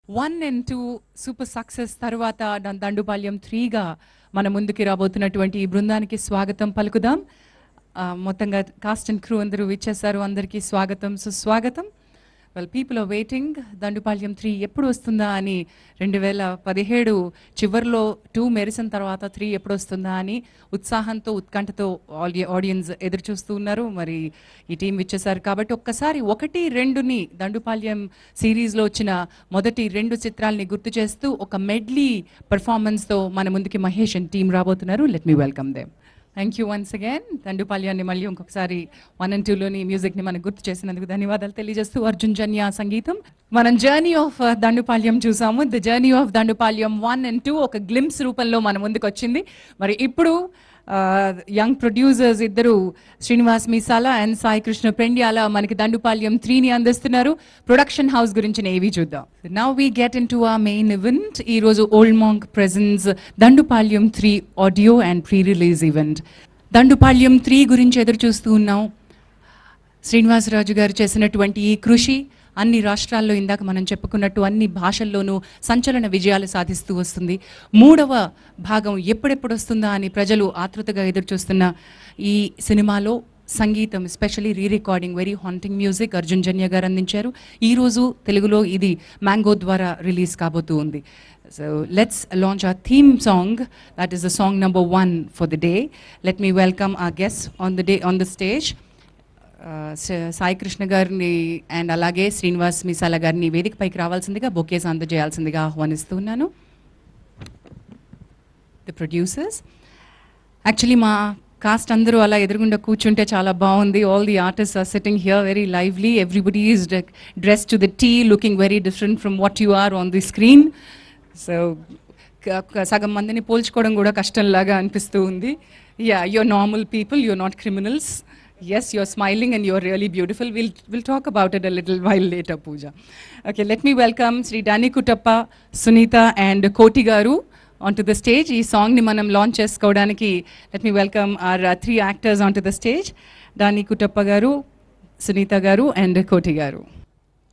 1 and 2 super success తర్వాత దండుపాల్యం 3గా మన ముందుకి రాబోతున్నటువంటి ఈ బృందానికి స్వాగతం పలుకుదాం. మొత్తంగా కాస్ట్ అండ్ క్రూ అందరూ విచ్చేశారు. అందరికీ స్వాగతం సుస్వాగతం. Well people are waiting. Dandupalyam 3 ఎప్పుడు వస్తుందా అని 2017 చివరిలో 2 మెరిసిన తర్వాత 3 ఎప్పుడు వస్తుందా అని ఉత్సాహంతో ఉత్కంఠతో ఆడియన్స్ ఎదురు చూస్తూ ఉన్నారు. మరి ఈ టీం విచ్చేశారు కాబట్టి ఒక్కసారి 1, 2ని దండుపాల్యం సిరీస్లో వచ్చిన మొదటి 2 చిత్రాలని గుర్తు చేస్తూ ఒక మెడ్లీ పర్ఫార్మెన్స్తో మన ముందుకి మహేష్ అండ్ టీం రాబోతున్నారు. Let me welcome them. Thank you once again. దండుపాల్యాన్ని మళ్ళీ ఇంకొకసారి 1 and 2లోని మ్యూజిక్ని మనకు గుర్తు చేసినందుకు ధన్యవాదాలు తెలియజేస్తూ అర్జున్ జన్య సంగీతం. మనం జర్నీ ఆఫ్ దండుపాల్యం చూసాము. The journey of Dandupalyam 1 and 2 ఒక గ్లిమ్స్ రూపంలో మన ముందుకు వచ్చింది. మరి ఇప్పుడు యంగ్ ప్రొడ్యూసర్స్ ఇద్దరు శ్రీనివాస్ మీసాల అండ్ సాయి కృష్ణ పెండ్యాల మనకి దండుపాల్యం 3ని అందిస్తున్నారు. ప్రొడక్షన్ హౌస్ గురించి ఏవి చూద్దాం. Now we get into our main event ఈవెంట్. ఈరోజు Old Monk presence Dandupalyam 3 audio and pre release event. Dandupalyam 3 గురించి ఎదురు చూస్తూ ఉన్నాం. శ్రీనివాసరాజు గారు చేసినటువంటి ఈ కృషి అన్ని రాష్ట్రాల్లో ఇందాక మనం చెప్పుకున్నట్టు అన్ని భాషల్లోనూ సంచలన విజయాలు సాధిస్తూ వస్తుంది. 3వ భాగం ఎప్పుడెప్పుడు వస్తుందా అని ప్రజలు ఆతృతగా ఎదురు చూస్తున్న ఈ సినిమాలో సంగీతం especially re recording very haunting music Arjun Janya garu అందించారు. ఈరోజు తెలుగులో ఇది మ్యాంగో ద్వారా రిలీజ్ కాబోతూ ఉంది. So let's launch our theme song. That is the song number 1 for the day. Let me welcome our guests on the stage. Sai Krishna గారిని అండ్ అలాగే శ్రీనివాస్ మీసాల గారిని వేదికపైకి రావాల్సిందిగా బొకేస్ అందజేయాల్సిందిగా ఆహ్వానిస్తున్నాను. ది ప్రొడ్యూసర్స్ యాక్చువల్లీ మా కాస్ట్ అందరూ అలా ఎదురుగుండా కూర్చుంటే చాలా బాగుంది. All the artist are sitting here very lively. Everybody is dress to the T looking very different from what you are on the screen. So సగం మందిని పోల్చుకోవడం కూడా కష్టంలాగా అనిపిస్తూ ఉంది. Yeah, you're normal people, you're not criminals. Yes, you're smiling and you're really beautiful. We'll talk about it a little while later, Pooja. Okay, let me welcome Sri Dani Kuttappa, Sunita and Koti Garu onto the stage. Ee song ni manam launch chesukodaniki let me welcome our 3 actors onto the stage. Dani Kuttappa Garu, Sunita Garu and Koti Garu.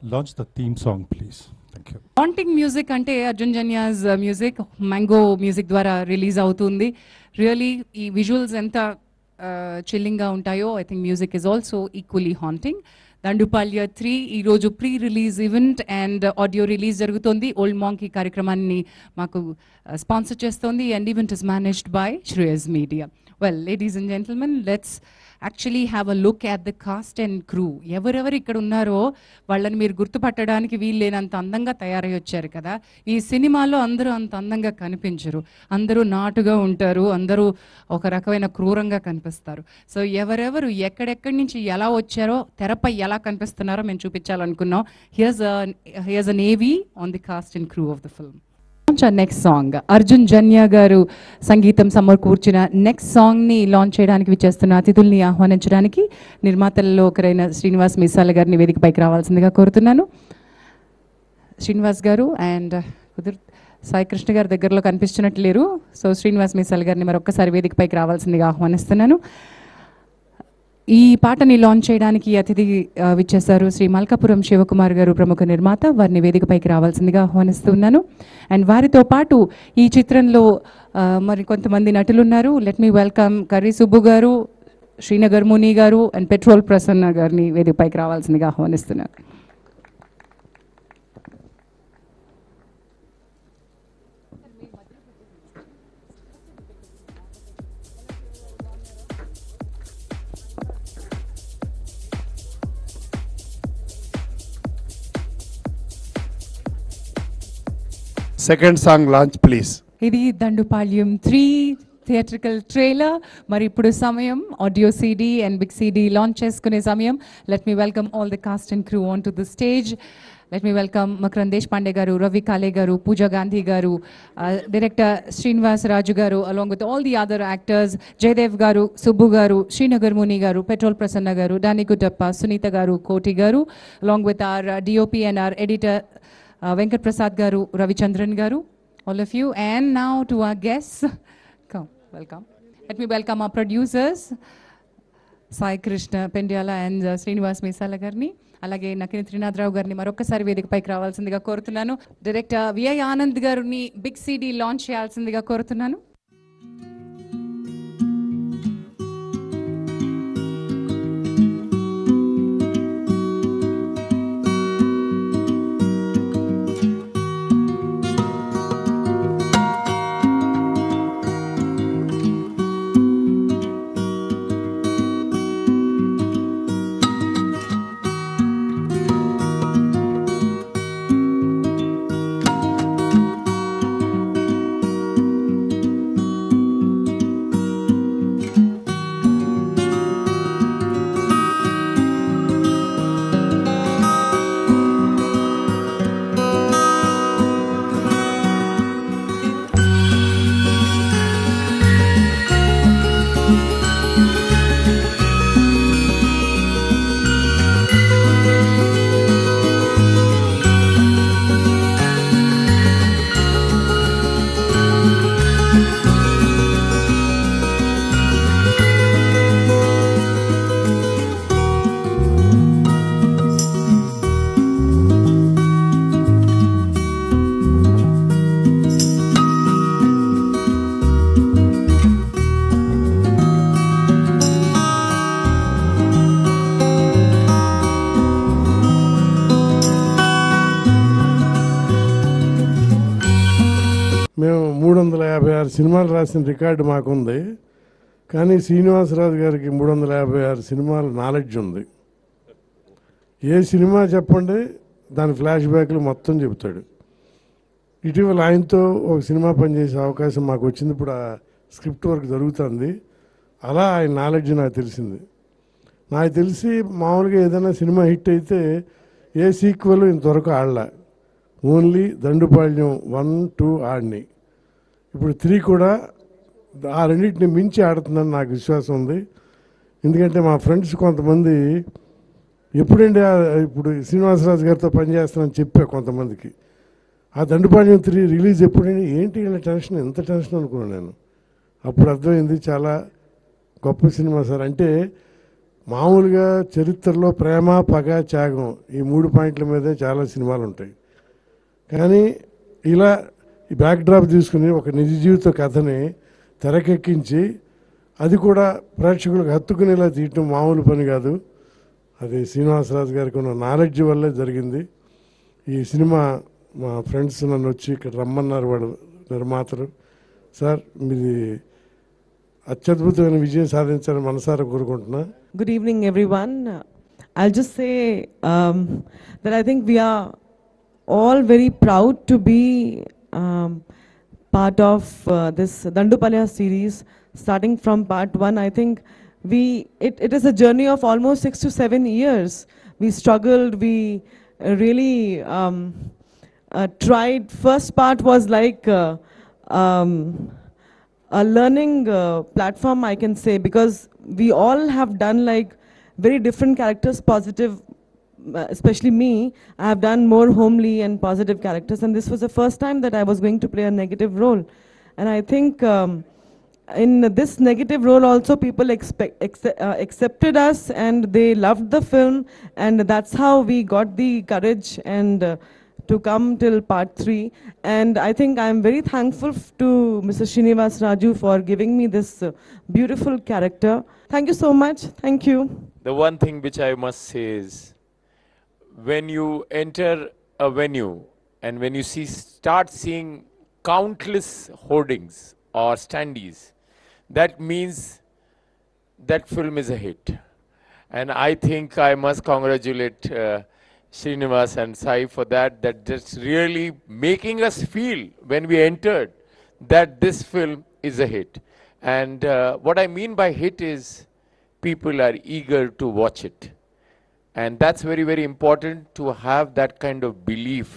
Launch the theme song, please. Thank you. Haunting music ante Arjun Janya's music, Mango music ద్వారా release అవుతుంది. Really ఈ visuals ఎంత చిల్లింగ్గా ఉంటాయో I think music is also equally haunting. Dandupalya 3 ఈరోజు pre release event and audio release జరుగుతుంది. Old Monk ఈ కార్యక్రమాన్ని మాకు స్పాన్సర్ చేస్తోంది and event is managed by Shreyas media. Well ladies and gentlemen, let's actually have a look at the cast and crew. ఎవరెవరు ఇక్కడ ఉన్నారో వాళ్ళని మీరు గుర్తుపట్టడానికి వీల్లేనంత అందంగా తయారై వచ్చారు కదా. ఈ సినిమాలో అందరూ అంత అందంగా కనిపించరు. అందరూ నాటుగా ఉంటారు, అందరూ ఒక రకమైన క్రూరంగా కనిపిస్తారు. సో ఎవరెవరు ఎక్కడెక్కడి నుంచి ఎలా వచ్చారో తెరపై ఎలా కనిపిస్తున్నారో మేము చూపించాలనుకున్నాం. Here's an AV on the cast and crew of the film. Next song Arjun Janya garu సంగీతం సమకూర్చిన నెక్స్ట్ సాంగ్ని లాంచ్ చేయడానికి విచ్చేస్తున్న అతిథుల్ని ఆహ్వానించడానికి నిర్మాతలలో ఒకరైన శ్రీనివాస్ మీసాల గారిని వేదికపైకి రావాల్సిందిగా కోరుతున్నాను. శ్రీనివాస్ గారు అండ్ సాయి కృష్ణ గారు దగ్గరలో కనిపిస్తున్నట్లు లేరు. సో శ్రీనివాస్ మీసాల గారిని మరొక్కసారి వేదికపైకి రావాల్సిందిగా ఆహ్వానిస్తున్నాను. ఈ పాటని లాంచ్ చేయడానికి అతిథి విచ్చేశారు శ్రీ మల్కాపురం శివకుమార్ గారు, ప్రముఖ నిర్మాత. వారిని వేదికపైకి రావాల్సిందిగా ఆహ్వానిస్తున్నాను. అండ్ వారితో పాటు ఈ చిత్రంలో మరి కొంతమంది నటులు ఉన్నారు. Let me welcome curry Subbu గారు, శ్రీనగర్ ముని గారు అండ్ పెట్రోల్ ప్రసన్న గారిని వేదికపైకి రావాల్సిందిగా ఆహ్వానిస్తున్నాను. Second song launch, please. ఇది దండుపాల్యం 3 థియేట్రికల్ ట్రైలర్. మరి ఇప్పుడు సమయం audio CD and big CD launch చేసుకునే సమయం. Let me welcome all the cast and crew on to the stage. Let me welcome Makarand Deshpande garu, Ravi కాలే గారు, పూజా గాంధీ గారు, director Srinivas Raju garu, along with all the other actors, Jayadev garu, Subbu గారు, శ్రీనగర్ ముని గారు, పెట్రోల్ ప్రసన్న గారు, డాని కుట్టప్ప, సునీత గారు, కోటి గారు, along with our DOP and our editor Venkat Prasad garu, Ravichandran garu, all of you. And now to our guests. Come, welcome. Let me welcome our producers, Sai Krishna Pendyala and Srinivas Meesala garni. అలాగే నకిని త్రినాథరావు గారిని మరొకసారి వేదికపైకి రావాల్సిందిగా కోరుతున్నాను. Director VI Anand గారిని big CD launch చేయాల్సిందిగా కోరుతున్నాను. మేము 356 సినిమాలు రాసిన రికార్డు మాకుంది. కానీ శ్రీనివాసరాజు గారికి 356 సినిమాల నాలెడ్జ్ ఉంది. ఏ సినిమా చెప్పండి దాని ఫ్లాష్ బ్యాక్లు మొత్తం చెబుతాడు. ఇటీవల ఆయనతో ఒక సినిమా పనిచేసే అవకాశం మాకు వచ్చింది. ఇప్పుడు ఆ స్క్రిప్ట్ వర్క్ జరుగుతుంది. అలా ఆయన నాలెడ్జ్ నాకు తెలిసింది. నాకు తెలిసి మామూలుగా ఏదైనా సినిమా హిట్ అయితే ఏ సీక్వెల్ ఇంతవరకు ఆడలా. ఓన్లీ దండుపాళ్యం 1, 2 ఆడినాయి. ఇప్పుడు 3 కూడా ఆ రెండింటిని మించి ఆడుతుందని నాకు విశ్వాసం ఉంది. ఎందుకంటే మా ఫ్రెండ్స్ కొంతమంది ఎప్పుడండి ఇప్పుడు శ్రీనివాసరాజు గారితో పనిచేస్తానని చెప్పా కొంతమందికి. ఆ దండుపాళ్యం 3 రిలీజ్ ఎప్పుడైనా ఏంటి ఇలా టెన్షన్, ఎంత టెన్షన్ అనుకున్నాను నేను. అప్పుడు అర్థమైంది చాలా గొప్ప సినిమా సార్. అంటే మామూలుగా చరిత్రలో ప్రేమ, పగ, త్యాగం ఈ 3 పాయింట్ల మీదే చాలా సినిమాలు ఉంటాయి. కానీ ఇలా ఈ బ్యాక్డ్రాప్ తీసుకుని ఒక నిజ జీవిత కథని తెరకెక్కించి అది కూడా ప్రేక్షకులకు హత్తుకునేలా తీయటం మామూలు పని కాదు. అది శ్రీనివాసరాజు గారికి ఉన్న నాలెడ్జ్ వల్లే జరిగింది. ఈ సినిమా మా ఫ్రెండ్స్ నన్ను వచ్చి ఇక్కడ రమ్మన్నారు, వాళ్ళు నిర్మాతలు. సార్ మీది అత్యద్భుతమైన విజయం సాధించాలని మనసారా కోరుకుంటున్నా. Good evening, everyone. I'll just say that I think we are all very proud to be part of this Dandupalya series. Starting from part 1, I think it is a journey of almost 6 to 7 years. We struggled, we really tried. First part was like a learning platform, I can say, because we all have done like very different characters, positive, especially me. I have done more homely and positive characters, and this was the first time that I was going to play a negative role. And I think in this negative role also people accepted us, and they loved the film, and that's how we got the courage and to come till part 3. And I think I'm very thankful to Mr. Srinivas Raju for giving me this beautiful character. Thank you so much. Thank you. The one thing which I must say is, when you enter a venue and when you start seeing countless hoardings or standees, that means that film is a hit. And I think I must congratulate Srinivas and Sai for that. That's really making us feel when we entered that this film is a hit. And what I mean by hit is people are eager to watch it. And that's very, very important to have that kind of belief.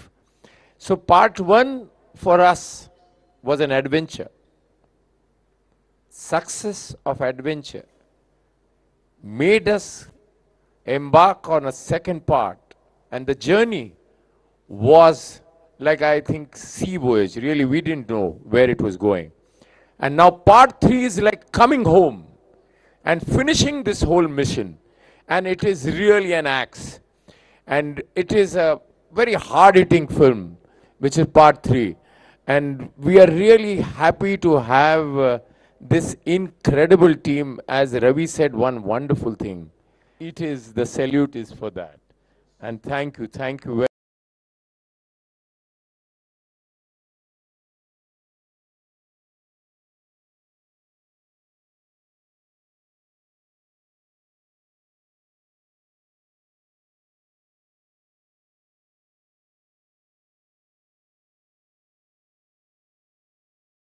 So part 1 for us was an adventure. Success of adventure made us embark on a second part. And the journey was like, I think, sea voyage. Really, we didn't know where it was going. And now part 3 is like coming home and finishing this whole mission. And it is really an axe. and it is a very hard-hitting film, which is part 3. And we are really happy to have this incredible team. As Ravi said, one wonderful thing. The salute is for that. And thank you very